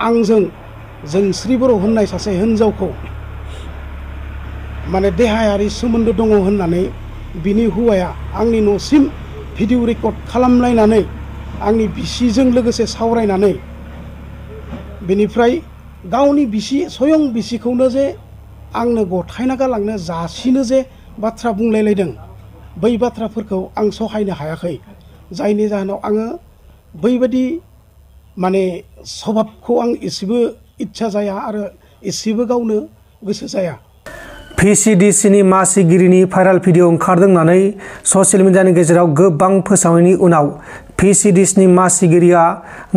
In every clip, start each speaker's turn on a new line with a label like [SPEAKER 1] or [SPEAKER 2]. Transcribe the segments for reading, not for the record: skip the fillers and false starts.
[SPEAKER 1] आंजों जोंस्रि बर' होननाय सासे हिन्जावखौ माने देहायारि सोमोन्दो दङ होननानै बिनि हौवाया आंनि न'सिम भिडिअ रेकर्ड खालामलायनानै आंनि बिसिजों लोगोसे सावरायनानै बेनिफ्राय गावनि बिसि स्वयं बिसिखौनो जे आंनो गथायना गालांनो जासिनो जे बाथ्रा बुंलायलायदों बै बाथ्राफोरखौ आं सहायनो हायाखै जायनि जाहोनाव आङो बैबायदि माने स्वभाबखौ आं एसेबो इच्छा जाया आरो एसेबो गावनो गोसो जाया।
[SPEAKER 2] PCDCनि मासिगिरिनि भाइराल भिडिअ ओंखारदों होननानै ससियेल मिडियानि गेजेराव गोबां फोसावनायनि उनाव PCDCनि मासिगिरिया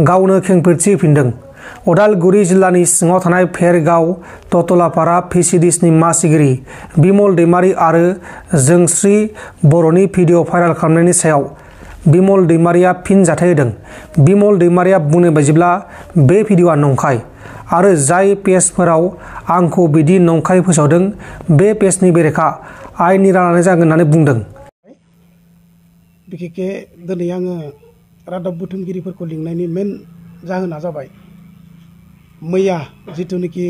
[SPEAKER 2] गावनो खेंफोरथि होफिनदों। उदालगुरि जिल्लानि सिङाव थानाय भेरगाव ततलापारा PCDCनि मासिगिरि बिमल दैमारि आरो जोंस्रि बर'नि भिडिअ भाइराल खालामनायनि सायाव बिमल दैमारिया फिन जाथाय होदों। बिमल दैमारिया बुंनाय बायदिब्ला बे भिडिअआ नंखाय आरो जाय पेजफोराव आंखौ बिदि नंखाय फोसावदों बे पेजनि बेरेखा आयेननि राहा लानाय जागोन होननानै बुंदों।
[SPEAKER 1] बिखेखे दिनै आङो रादाब बुथुमगिरिफोरखौ लिंनायनि मेन जाहोना जाबाय मैया जिथुनिखि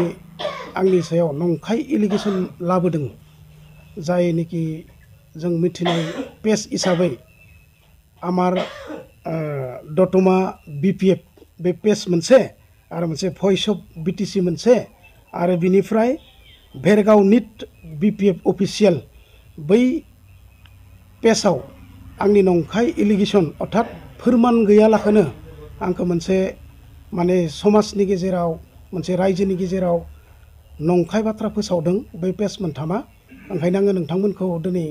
[SPEAKER 1] आंनि सायाव नंखाय एलिगेसन लाबोदों जायनिखि जों मिथिनाय पेज हिसाबै आमार दतमा BPF बे पेज मोनसे आरो मोनसे भइस अफ BTC मोनसे आरो बिनिफ्राय भेरगाव निट BPF अफिसियेल बै पेजआव आंनि नंखाय एलिगेसन अर्थात फोरमान गैयालाखौनो आंखौ मोनसे माने समाजनि गेजेराव मोनसे रायजोनि गेजेराव नंखाय बाथ्रा फोसावदों बै पेज मोनथामा। ओंखायनो आङो नोंथांमोनखौ दिनै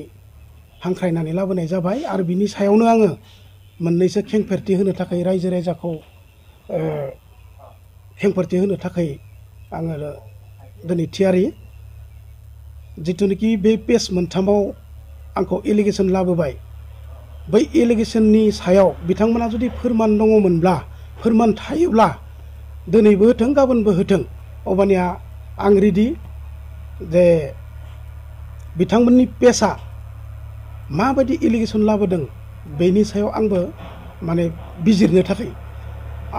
[SPEAKER 1] हांख्रायनानै लाबोनाय जाबाय आरो बिनि सायावनो आङो मोननैसो खेंफोरथि होनो थाखाय रायजो राजाखौ खेंफोरथि होनो थाखाय आङो दिनै थियारि। जिथुनिखि बे पेज मोनथामाव आंखौ एलिगेसन लाबोबाय बै एलिगेसननि सायाव बिथांमोना जुदि फोरमान दङमोनब्ला फोरमान थायोब्ला दिनैबो होथों गाबोनबो होथों अबानिया आं रेडि जे बिथांमोननि पेजआ माबायदि एलिगेसन लाबोदों बेनि सायाव आंबो माने बिजिरनो थाखाय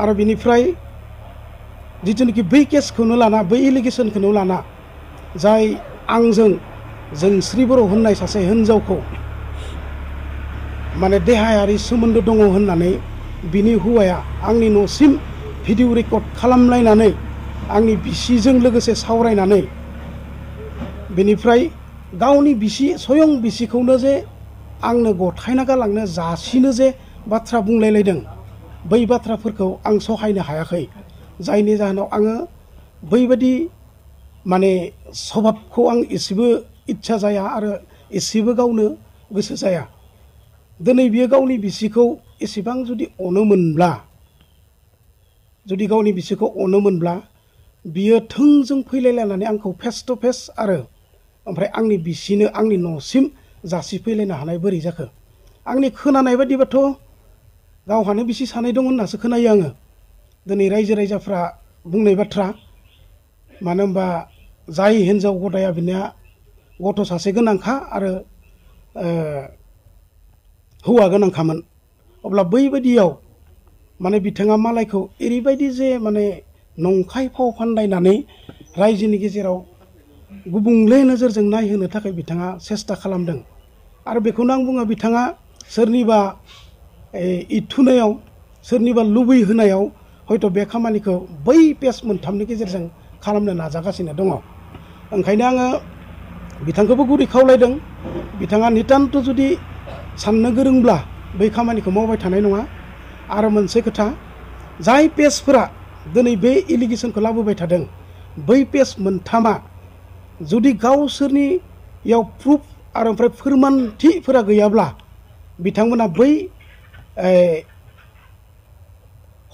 [SPEAKER 1] आरो बिनिफ्राय जिथुनिखि बै केसखौनो लाना बै एलिगेसनखौनो लाना जाय आंजों जोंस्रि बर' होननाय सासे हिन्जावखौ माने देहायारि सोमोन्दो दङ होननानै बिनि हौवाया आंनि न'सिम भिडिअ रेकर्ड खालामलायनानै आंनि बिसिजों लोगोसे सावरायनानै बेनिफ्राय गावनि बिसि स्वयं बिसिखौनो जे आंनो गथायना गालांनो जासिनो जे बाथ्रा बुंलायलायदों बै बाथ्राफोरखौ आं सहायनो हायाखै जायनि जाहोनाव आङो बैबायदि माने स्वभाबखौ आं एसेबो इच्छा जाया आरो एसेबो गावनो गोसो जाया। दिनै बियो गावनि बिसिखौ एसेबां जुदि अनोमोनब्ला गावनि बिसिखौ अनोमोनब्ला बियो थोंजों फैलायलायनानै आंखौ फेस टु फेस आरो ओमफ्राय आंनि बिसिनो आंनि न'सिम जासिफैलायनो हानाय बोरै जाखो। आंनि खोनानाय बायदिबाथ' गावहानो बिसि सानै दं होननासो खोनायो आङो दिनै रायजो राजाफ्रा बुंनाय बाथ्रा। मानो होनबा जाय हिन्जाव गदाया बिनिया गथ' सासे गोनांखा आरो हौवा गोनांखामोन अब्ला बैबायदियाव माने बिथाङा मालायखौ ओरैबायदि जे माने नंखाय फाव फान्दायनानै रायजोनि गेजेराव गुबुंले नोजोरजों नायहोनो थाखाय बिथाङा सेस्था खालामदों आरो बेखौनो आं बुङो बिथाङा सोरनिबा इथुनायाव सोरनिबा लुबैहोनायाव हयथ' बे खामानिखौ बै पेज मोनथामनि गेजेरजों खालामनो नाजागासिनो दङ। ओंखायनो आङो बिथांखौबो गुरै खावलायदों बिथाङा नितान्त जुदि साननो गोरोंब्ला बै खामानिखौ मावबाय थानाय नङा। आरो मोनसे खोथा जाय पेजफोरा दिनै बे एलिगेसनखौ लाबोबाय थादों बै पेज मोनथामा जुदि गावसोरनियाव प्रुफ आरो ओमफ्राय फोरमानथिफोरा गैयाब्ला बिथांमोना बै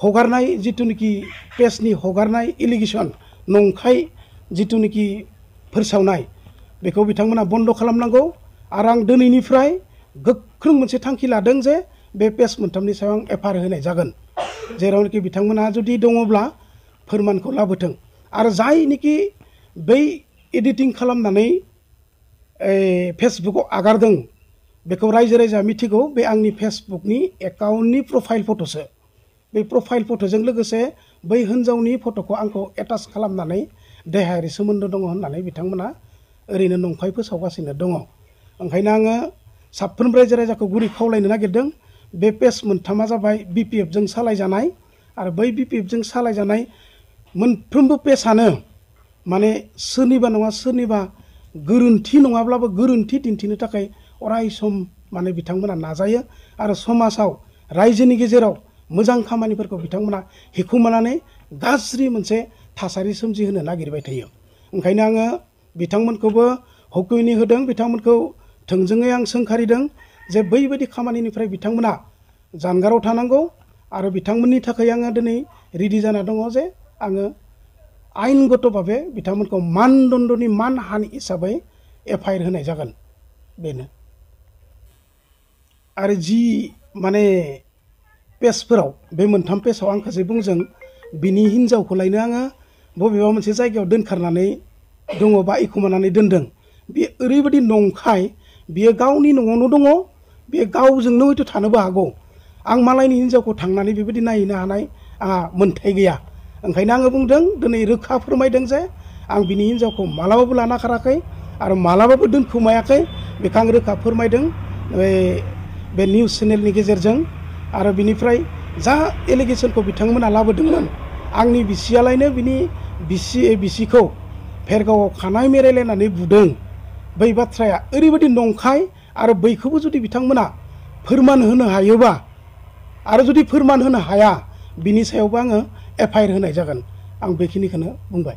[SPEAKER 1] हगारनाय जिथुनिखि पेजनि हगारनाय एलिगेसन नंखाय जिथुनिखि फोसावनाय बेखौ बिथांमोना बन्द खालामनांगौ। आरो आं दिनैनिफ्राय गोख्रों मोनसे थांखि लादों जे बे पेज मोनथामनि सायाव आं एफआइआर होनाय जागोन जेरावनोखि बिथांमोना जुदि दङब्ला फोरमानखौ लाबोथों। आरो जायनिखि बै एडिटिं खालामनानै फेसबुकआव आगारदों बेखौ रायजो राजा मिथिगौ बे आंनि फेसबुकनि एकाउन्टनि प्रफाइल फट'सो। बे प्रफाइल फट'जों लोगोसे बै हिन्जावनि फट'खौ आंखौ एटाच खालामनानै देहायारि सोमोन्दो दङ होननानै बिथांमोना ओरैनो नंखाय फोसावगासिनो दङ। ओंखायनो आङो साफ्रोमबो रायजो राजाखौ गुरै खावलायनो नागिरदों, बे पेज मोनथामा जाबाय BPF-जों सालायजानाय, आरो बै BPF-जों सालायजानाय मोनफ्रोमबो पेजआनो माने सोरनिबा नङा सोरनिबा गोरोन्थि नङाब्लाबो गोरोन्थि दिन्थिनो थाखाय अराय सम माने बिथांमोना नाजायो, आरो समाजाव रायजोनि गेजेराव मोजां खामानिफोरखौ बिथांमोना हेखुमानानै गाज्रि मोनसे थासारि सोमजिहोनो नागिरबाय थायो। ओंखायनो आङो बिथांमोनखौबो हुकुमनि होदों, बिथांमोनखौ थोंजोङै आं सोंखारिदों जे बैबायदि खामानिनिफ्राय बिथांमोना जानगाराव थानांगौ, आरो बिथांमोननि थाखाय आङो दिनै रेडि जाना दङ जे आङो आयेनगत भाबे बिथांमोनखौ मानदण्डनि मानहानि हिसाबै FIR होनाय जागोन। बेनो आरो जि माने पेजफोराव बे मोनथाम पेजआव आंखौ जे बुंजों बिनि हिन्जावखौलायनो आङो बबेबा मोनसे जायगायाव दोनखारनानै दङ बा एखुमानानै दोनदों, बे ओरैबायदि नंखाय, बियो गावनि न'आवनो दङ, बे गावजोंनो हयथ' थानोबो हागौ। आं मालायनि हिन्जावखौ थांनानै बेबायदि नायहैनो हानाय आंहा मोन्थाय गैया। ओंखायनो आङो बुंदों, दिनै रोखा फोरमायदों जे आं बिनि हिन्जावखौ मालाबाबो लाना खाराखै आरो मालाबाबो दोनखोमायाखै। बेखौ आं रोखा फोरमायदों बे निउस चेनेलनि गेजेरजों। आरो बिनिफ्राय जा एलिगेसनखौ बिथांमोना लाबोदोंमोन, आंनि बिसियालायनो बिनि बिसिखौ भेरगावआव खानाय मेरायलायनानै बुदों, बै बाथ्राया ओरैबायदि नंखाय। आरो बैखौबो जुदि बिथांमोना फोरमान होनो हायोबा, आरो जुदि फोरमान होनो हाया, बिनि सायावबो आङो FIR होनाय जागोन। आं बेखिनिखौनो बुंबाय।